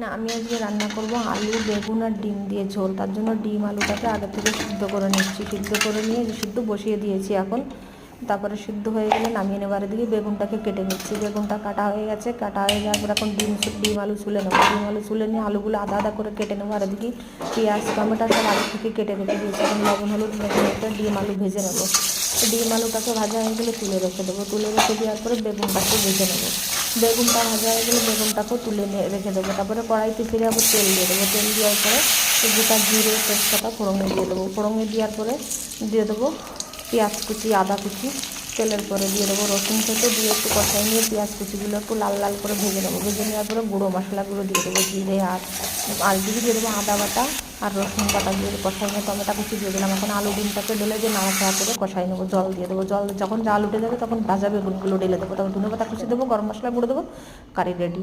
না, আমি আজকে রান্না করব আলু বেগুন আর ডিম দিয়ে ঝোল। তার জন্য ডিম আলুটাকে আগে থেকে সিদ্ধ করে নিচ্ছি, সিদ্ধ করে নিয়ে সিদ্ধ বসিয়ে দিয়েছি এখন। তারপরে সিদ্ধ হয়ে গেলে নামিয়ে নেবার দিকে বেগুনটাকে কেটে নিচ্ছি। বেগুনটা কাটা হয়ে গেছে, কাটা হয়ে যাওয়ার পর এখন ডিম আলু ছুলে নেবো। ডিম আলু ছুলে নিয়ে আলুগুলো আদা আদা করে কেটে নেবো। আর এদিকে পেঁয়াজ টমেটো সব আগে থেকে কেটে রেখে দিয়েছি। এখন লবণ হলুদ মেখে মেখে ডিম আলু ভেজে নেবো। ডিম আলুটাকে ভাজা হয়ে গেলে তুলে রেখে দেবো। তুলে রেখে দেওয়ার পরে বেগুনটাকে ভেজে নেবো। বেগুনটা ভাজা হয়ে গেলে বেগুনটাকেও তুলে রেখে দেবো। তারপরে কড়াইতে ফিরে আবার তেল দিয়ে দেবো। তেল দেওয়ার পরে গোটা জিরে তেজপাতা ফোড়নে দিয়ে দেবো। ফোড়নে দেওয়ার পরে দিয়ে দেবো পেঁয়াজ কুচি আদা কুচি। তেলের পরে দিয়ে দেবো রসুন থেকে দিয়ে একটু কষাই নিয়ে পেঁয়াজ কুচিগুলো একটু লাল লাল করে ভেজে নেবো। ভেজে নেওয়ার পরে গুঁড়ো মশলাগুলো দিয়ে দেবো, জিরে আর দিয়ে দেবো আদা বাটা আর রসুন বাটা দিয়ে কষাই নিয়ে টমেটো কুচি দিয়ে দিলাম। এখন আলু ডিমটাকে ঢেলে দিয়ে নাড়াচাড়া করে কষাই নেবো। জল দিয়ে দেবো। জল যখন জাল উঠে যাবে তখন ভাজা বেগুনগুলো ঢেলে দেবো। তখন ধনেপাতা কুচি দেবো, গরম মশলা গুঁড়ো দেবো, কারি রেডি।